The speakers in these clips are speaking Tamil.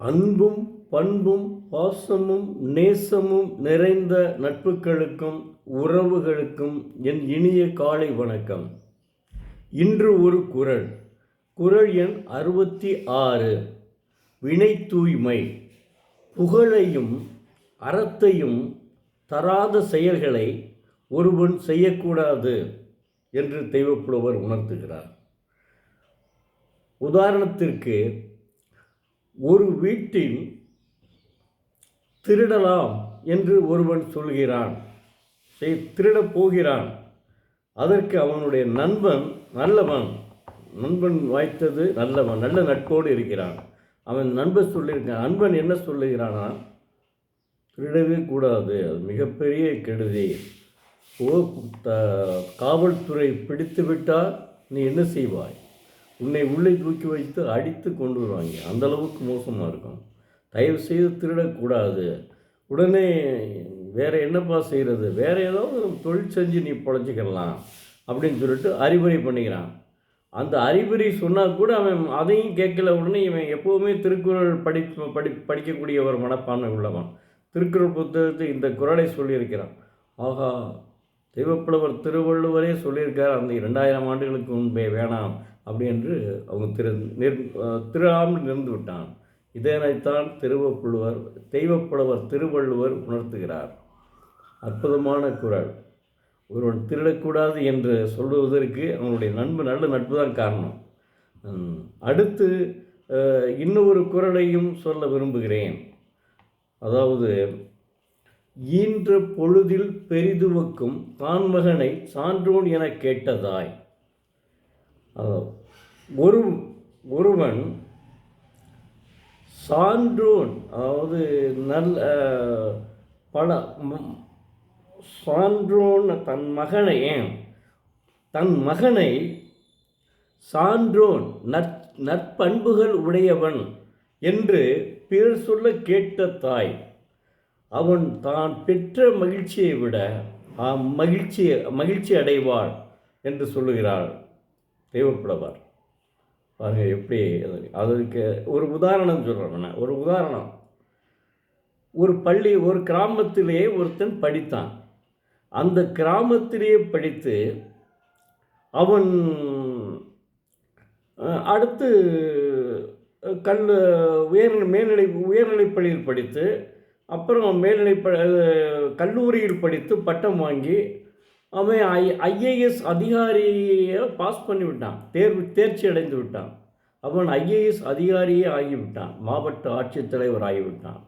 அன்பும் பண்பும் பாசமும் நேசமும் நிறைந்த நட்புகளுக்கும் உறவுகளுக்கும் என் இனிய காலை வணக்கம். இன்று ஒரு குறள். குறள் எண் 66. வினை தூய்மை. புகழையும் அறத்தையும் தராத செயல்களை ஒருவன் செய்யக்கூடாது என்று தெய்வப்புலவர் உணர்த்துகிறார். உதாரணத்திற்கு, ஒரு வீட்டில் திருடலாம் என்று ஒருவன் சொல்கிறான், திருடப் போகிறான். அதற்கு அவனுடைய நண்பன் நல்லவன், நண்பன் வாய்த்தது நல்லவன், நல்ல நட்போடு இருக்கிறான். அவன் நண்பன் சொல்லியிருக்கான். நண்பன் என்ன சொல்லுகிறானா, திருடவே கூடாது, அது மிகப்பெரிய கெடுதி. காவல்துறை பிடித்து விட்டால் நீ என்ன செய்வாய்? உன்னை உள்ளே தூக்கி வைத்து அடித்து கொண்டு வருவாங்க. அந்தளவுக்கு மோசமாக இருக்கும். தயவு செய்து திருடக்கூடாது. உடனே வேறு என்னப்பா செய்கிறது, வேறு ஏதாவது தொழில் செஞ்சு நீ பொழைச்சிக்கலாம் அப்படின்னு சொல்லிட்டு அறிவுரை பண்ணிக்கிறான். அந்த அறிவுரை சொன்னால் கூட அவன் அதையும் கேட்கல. உடனே இவன் எப்போவுமே திருக்குறள் படிக்கக்கூடிய ஒரு மனப்பான்மை உள்ளவன். திருக்குறள் புத்தகத்தை இந்த குறளை சொல்லியிருக்கிறான். ஆகா, தெய்வப்புலவர் திருவள்ளுவரே சொல்லியிருக்கார், அந்த 2000 ஆண்டுகளுக்கு முன்பே வேணாம் அப்படி என்று அவங்க திருடாமல் இருந்து விட்டான். இதனைத்தான் தெய்வப்புலவர் திருவள்ளுவர் உணர்த்துகிறார். அற்புதமான குறள். ஒருவன் திருடக்கூடாது என்று சொல்வதற்கு அவனுடைய நல்ல நட்பு தான் காரணம். அடுத்து இன்னொரு குறளையும் சொல்ல விரும்புகிறேன். அதாவது, ஈன்ற பொழுதில் பெரிதுவக்கும் தான்மகனை சான்றோன் என கேட்டதாய். ஒருவன் சான்றோன், அதாவது சான்றோன் தன் மகனை சான்றோன் நற்பண்புகள் உடையவன் என்று பிறர் சொல்ல கேட்ட தாய், அவன் தான் பெற்ற மகிழ்ச்சியை விட மகிழ்ச்சி அடைவாள் என்று சொல்லுகிறாள் தெய்வப்புலவர். பாருங்கள் எப்படி. அதற்கு ஒரு உதாரணம் சொல்கிறேன். ஒரு உதாரணம். ஒரு கிராமத்திலே ஒருத்தன் படித்தான். அந்த கிராமத்திலேயே படித்து அவன் அடுத்து உயர்நிலைப் பள்ளியில் படித்து, அப்புறம் கல்லூரியில் படித்து பட்டம் வாங்கி அவன் ஐஏஎஸ் அதிகாரியை பாஸ் பண்ணிவிட்டான். தேர்ச்சி அடைந்து விட்டான். அவன் ஐஏஎஸ் அதிகாரியே ஆகிவிட்டான். மாவட்ட ஆட்சித்தலைவர் ஆகிவிட்டான்.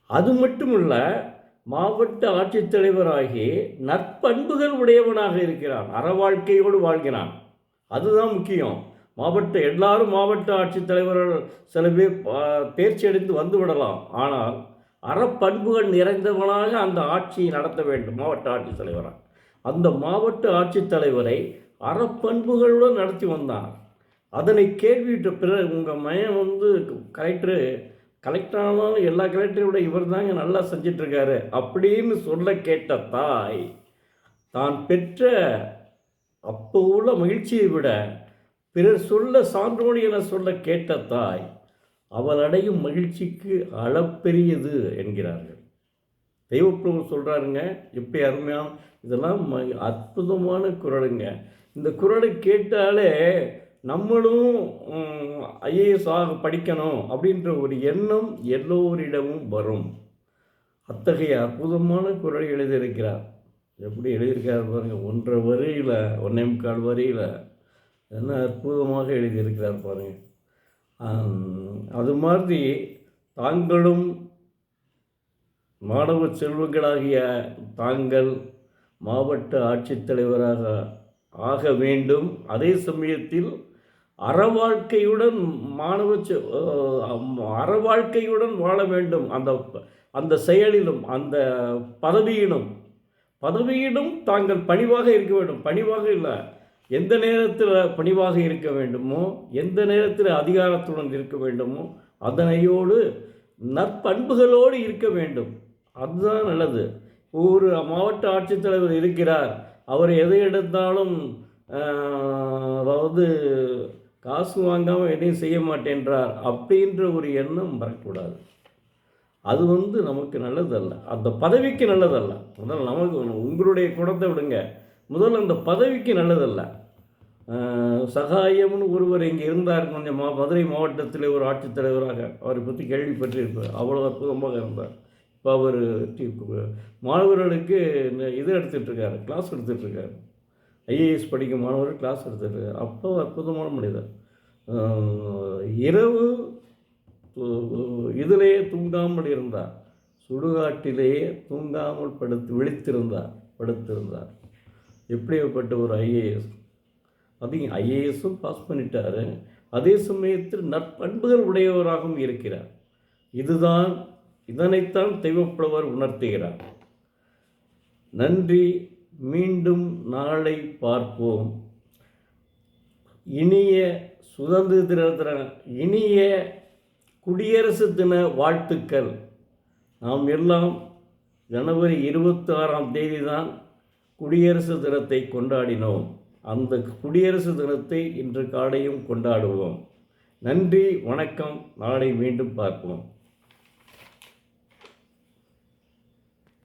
அது மட்டுமல்ல, மாவட்ட ஆட்சித்தலைவராகி நற்பண்புகள் உடையவனாக இருக்கிறான். அற வாழ்க்கையோடு வாழ்கிறான். அதுதான் முக்கியம். எல்லாரும் மாவட்ட ஆட்சித்தலைவர்கள் சில பேர் தேர்ச்சி அடைந்து வந்து விடலாம். ஆனால் அறப்பண்புகள் நிறைந்தவனாக அந்த ஆட்சியை நடத்த வேண்டும் மாவட்ட ஆட்சித்தலைவராக. அந்த மாவட்ட ஆட்சித்தலைவரை அறப்பண்புகளுடன் நடத்தி வந்தார். அதனை கேள்வியிட்ட பிறகு, உங்கள் மையம் கலெக்டர் ஆனாலும் எல்லா கலெக்டரை விட இவர் தாங்க நல்லா செஞ்சிட்ருக்காரு அப்படின்னு சொல்ல கேட்ட தாய், தான் பெற்ற அப்போ உள்ள மகிழ்ச்சியை விட பிறர் சொல்ல சான்றோன் என சொல்ல கேட்ட தாய், அவள் அடையும் மகிழ்ச்சிக்கு அளப்பெரியது என்கிறார்கள். தெய்வப்புலவர் சொல்கிறாருங்க. எப்படி அருமையான, இதெல்லாம் அற்புதமான குறளுங்க. இந்த குறளை கேட்டாலே நம்மளும் ஐஏஎஸ் படிக்கணும் அப்படின்ற ஒரு எண்ணம் எல்லோரிடமும் வரும். அத்தகைய அற்புதமான குறளை எழுதியிருக்கிறார். எப்படி எழுதியிருக்கார் பாருங்கள். 1.5 வரியில் 1.25 வரியில் என்ன அற்புதமாக எழுதியிருக்கிறார் பாருங்கள். அது மாதிரி தாங்களும் மாணவ செல்வங்களாகிய தாங்கள் மாவட்ட ஆட்சித்தலைவராக ஆக வேண்டும். அதே சமயத்தில் அறவாழ்க்கையுடன் வாழ வேண்டும். அந்த செயலிலும் அந்த பதவியிலும் தாங்கள் பணிவாக இருக்க வேண்டும். பணிவாக இல்லை, எந்த நேரத்தில் பணிவாக இருக்க வேண்டுமோ, எந்த நேரத்தில் அதிகாரத்துடன் இருக்க வேண்டுமோ, அதனையோடு நற்பண்புகளோடு இருக்க வேண்டும். அதுதான் நல்லது. ஒரு மாவட்ட ஆட்சித்தலைவர் இருக்கிறார், அவர் எதை எடுத்தாலும் அதாவது காசு வாங்காமல் எதையும் செய்ய மாட்டேன்றார் அப்படின்ற ஒரு எண்ணம் வரக்கூடாது. அது நமக்கு நல்லதல்ல, அந்த பதவிக்கு நல்லதல்ல. முதல்ல நமக்கு உங்களுடைய குணத்தை விடுங்க, முதல்ல அந்த பதவிக்கு நல்லதல்ல. சகாயம்னு ஒருவர் இங்கே இருந்தார், கொஞ்சம் மதுரை மாவட்டத்தில் ஒரு ஆட்சித்தலைவராக. அவரை பற்றி கேள்விப்பட்டிருப்பார். அவ்வளோ அற்புதமாக இருந்தார். இப்போ அவர் மாணவர்களுக்கு இது எடுத்துகிட்ருக்காரு, கிளாஸ் எடுத்துகிட்ருக்காரு. ஐஏஎஸ் படிக்கும் மாணவர்கள் கிளாஸ் எடுத்துகிட்ருக்காரு. அப்போ அற்புதமான மனிதர். இரவு இதிலேயே தூங்காமல் இருந்தார், சுடுகாட்டிலேயே தூங்காமல் படுத்திருந்தார். எப்படிப்பட்ட ஒரு ஐஏஎஸ்! அதையும் ஐஏஎஸும் பாஸ் பண்ணிட்டார், அதே சமயத்தில் நற்பண்புகள் உடையவராகவும் இருக்கிறார். இதனைத்தான் தெய்வப்புலவர் உணர்த்துகிறார். நன்றி. மீண்டும் நாளை பார்ப்போம். இனிய இனிய குடியரசு தின வாழ்த்துக்கள். நாம் எல்லாம் ஜனவரி 26ஆம் தேதி தான் குடியரசு தினத்தை கொண்டாடினோம். அந்த குடியரசு தினத்தை இன்று காலையும் கொண்டாடுவோம். நன்றி, வணக்கம். நாளை மீண்டும் பார்ப்போம்.